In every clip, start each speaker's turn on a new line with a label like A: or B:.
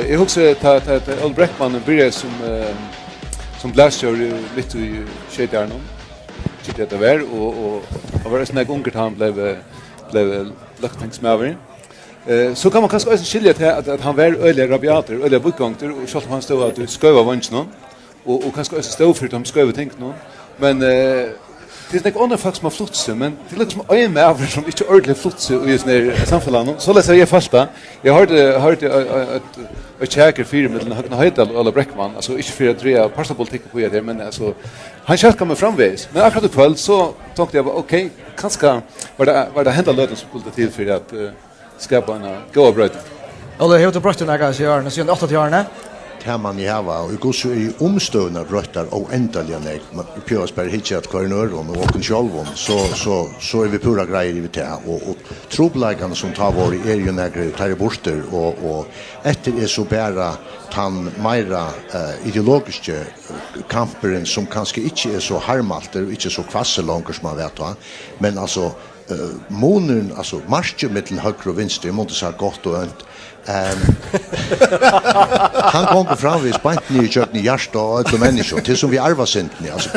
A: Jag husker att Olle Bräckman började som bläsjör mitt i Tjejdjarnon. Tyckte det var och var en sån ungt han blev löktingsmävare. Så kan man kanske också skilja till att han var öliga rabiater, öliga bukgångter och så att han stod att sköva vanchen och kanske också stod för de sköva tänkt någon. Men det är inte andra folk som har flutse, men det är liksom en mävare som inte ordentligt flutse i sån här samfällan. Så läser jag första. Jag hörde ett käker fyra mellan Högna Höjdal och Olle Bräckman, alltså inte för att dreja parsapolitik på det, men alltså han kärkade mig framvägs. Men akkurat ikväll så tänkte jag okej, kanske var det hända löten som skulle till för att skapa en goda bröd.
B: Olle, hur har du bröttat några sig år, sen 8 år?
C: Kan man java och gå så i omstövna bröttar och äntliga nej Pjörsberg hitchat kornöron och åken självom så är vi pura grejer i det och troblagarna som tar var är ju några tar borster och efter är så bära tan mera ideologiska kampen som kanske inte är så harmalt och inte så kvasse långt som man vet va men alltså månen alltså marschen mellan höger och vänster måste så gott och önt. Han kom fram vid spant ner i köknet hjärta och alla människor till som vi arva sent ni alltså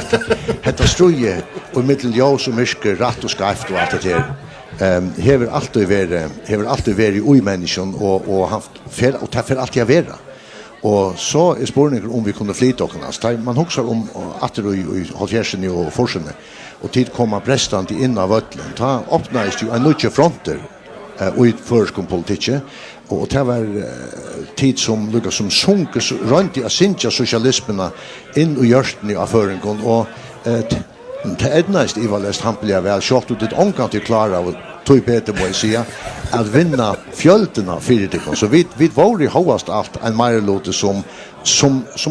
C: detta struje och mittel ljus och mörker rätt och skarpt och allt det där hever alltid varit oj människan och haft fel och taffer alltid att vara och så är spårningen om vi kunde flyta och man huxar om att det i halvfjärsen och forsene och tid komma brästant in av ötlen ta öppnades ju en nytt fronter och i förskolepolitiken och det var tid som Lukas som sjunker runt i asynja socialismerna in i hjärten av föringen och det ädnast i valest hampeliga väl kört ut ett ångan till klara och tog Peter må jag säga att vinna fjölterna fyrtiken så vi var i håast allt en majorlote som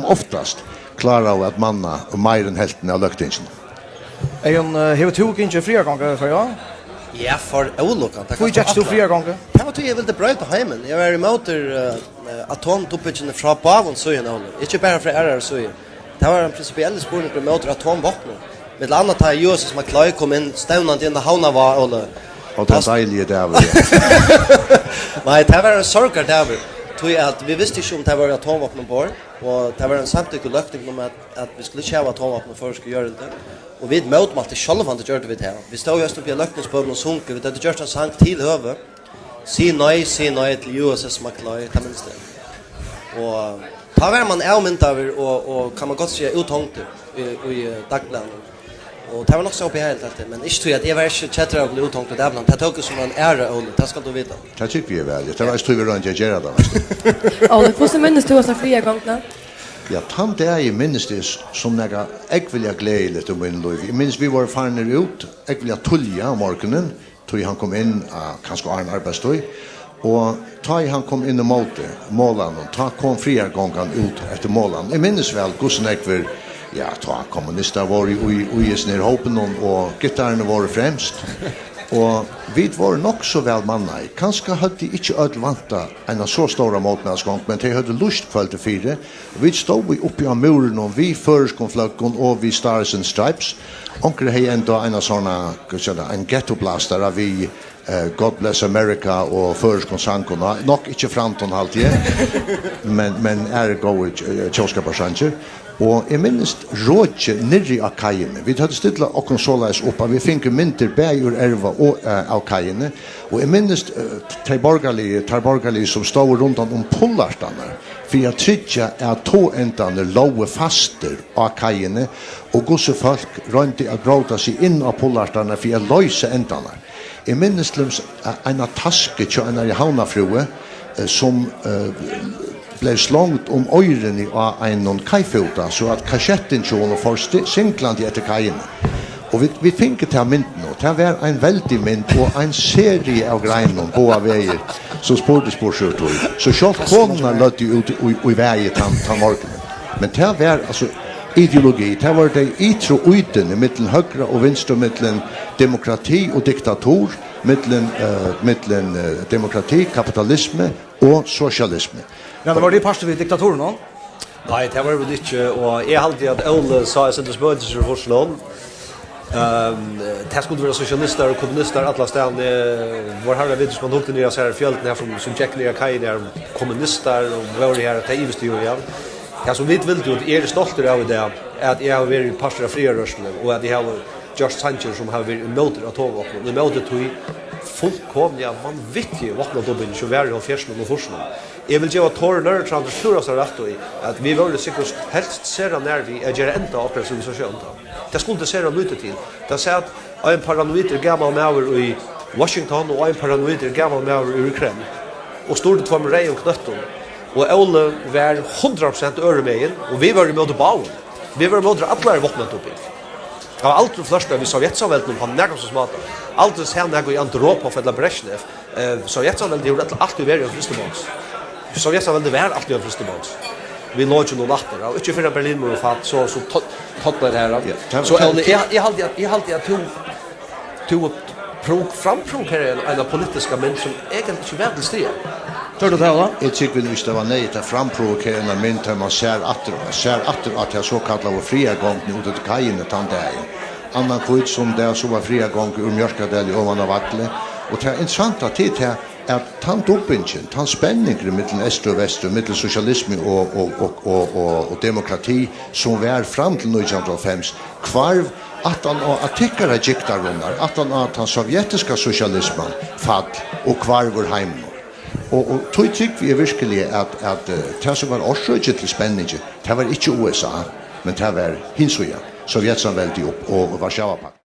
C: oftast klara att manna och majren hälften av löktingen.
B: Har tog inte flera gånger för jag?
D: Ja, för olokan.
B: Får jag just flera gånger?
D: Det var till jag ville bröta hemmen. Jag var emot atomtoppingen från Pavon så igen håller. Inte bara för RR så. Det var en principiell spårning emot atomvapen. Med annat har ju som att Clay kom in stånande in i havna var eller
C: och det dejliga där var.
D: Nej, det var en sorgad där. Tror att vi visste ju om det var atomvapen på och det var en samtycke löfting om att vi skulle köpa atomvapen för att skulle göra det. Och vi mot mot det själva han det gjorde vi det. Vi stod just uppe i lökningsbön och sjunk vi det gjorde en sang till över. Se nej till USS McLeod kan minst det. Och ta var man elment över och kan man gott säga uthångt i dagbladen. Och det var nog så på helt att men inte tror jag att det var inte chatter av uthångt det där det tog som en ära och det ska du veta.
C: Det tycker vi är väl. Det var tror vi runt jag gör det.
E: Ja, det får se minst du har flera gånger.
C: Ja, tant det är minst det som några äckliga glädje om en liv. Jag minns vi var farna ut, äckliga tulja om morgonen, tog han kom in kanske en arbetsdag och ta han kom in i målan och ta kom flera gånger ut efter målan. Jag minns väl gossen äckver ja, ta kommunister var i snär hopen och gitarren var främst. Och vi var nog så väl manna. Kanske hade inte öll vanta en så stora motmäsgång, men de hade lust för det fyra. Vi stod uppe i muren och vi förskonflökon och vi Stars and Stripes. Onkel hej ändå en såna en ghetto blaster av vi God Bless America och förskonsankorna. Nog inte framton alltid. men är gå tjoska personer. Och jag minns rådje nere av kajene. Vi hade stilla och konsolas upp. Vi fick mynter bäjur erva av kajene. Och jag minns tarborgali som stod runt om pullarstanar. För jag tryckte att tåändarna låg faster av kajene. Och gosse folk rönte att bråta sig in av pullarstanar för att lösa ändarna. Jag minns en taske till en havnafrue som blev slångt om ören av en kajfota så att kassetten tjån får sinkland efter kajen. Och vi fick till mynden och det var en väldig mynd och en serie av grejer på vägar så spårdes på skjortor. Så själv konerna löt ut i vägen till morgonen. Men det var alltså ideologi. Det var det yttre och yten mellan högra och vänster, mellan demokrati och diktator, mellan demokrati, kapitalism och socialism.
B: Ja, det var det pastor vid diktatoren då?
F: Nej, det var väl inte och jag hade att Olle sa att det spöddes för Forsland. Det skulle vara socialister och kommunister alla stan var här vet man åkte ner så här fjällen här som checkar ner kajen där kommunister och var det här att investera igen. Ja så vill du är stolt över det att jag har varit pastor av frierörelsen och att jag har Josh Sanchez som har varit emot atomvapen. Det emot det fullkomliga vanvittiga vapendobbel så var det fjärsen och forsen. Jag vill ge att Torner transferera sig rätt i att vi vill säkert helst se när vi är ända av civilisation. Det skulle inte se lite till. Det säger att en paranoid gammal maur i Washington och en paranoid gammal maur i Ukraina. Och stod två med rej och knötton. Och Olle var 100% öremejen och vi var emot bauen. Vi var emot alla vapendobbel. Ja, allt det första vi Sovjetsamhället på närmast så smart. Allt det sen där går i Andropov för att Brezhnev. Sovjetsamhället gjorde allt vi var i Fristebås. Sovjetsamhället var allt i Fristebås. Vi låg ju någon natter och inte för Berlin var fatt så toppar det här. Så jag hade att framprovokerar en politiska män som egentligen inte väl strid.
B: Tror du det va?
C: Jag tycker väl visst det var nej att framprovokerar en män där man ser att jag så kallade fria gång nu till kajen utan där. Annan kvitt som där så var fria gång ur Mjörkadal i ovan av Vatle och det är intressant att det här att tantopingen, spänningen mellan öst och väst, mellan socialism och demokrati som var fram till 1905 kvarv att han attackade diktatorerna, att han sovjetiska socialismen fall och kvarvor hem. Och tog tyck vi verkligen att det som var orsöket till spänningen, det var inte USA, men det var Hinsuja, Sovjetsamväldet och Warszawapakten.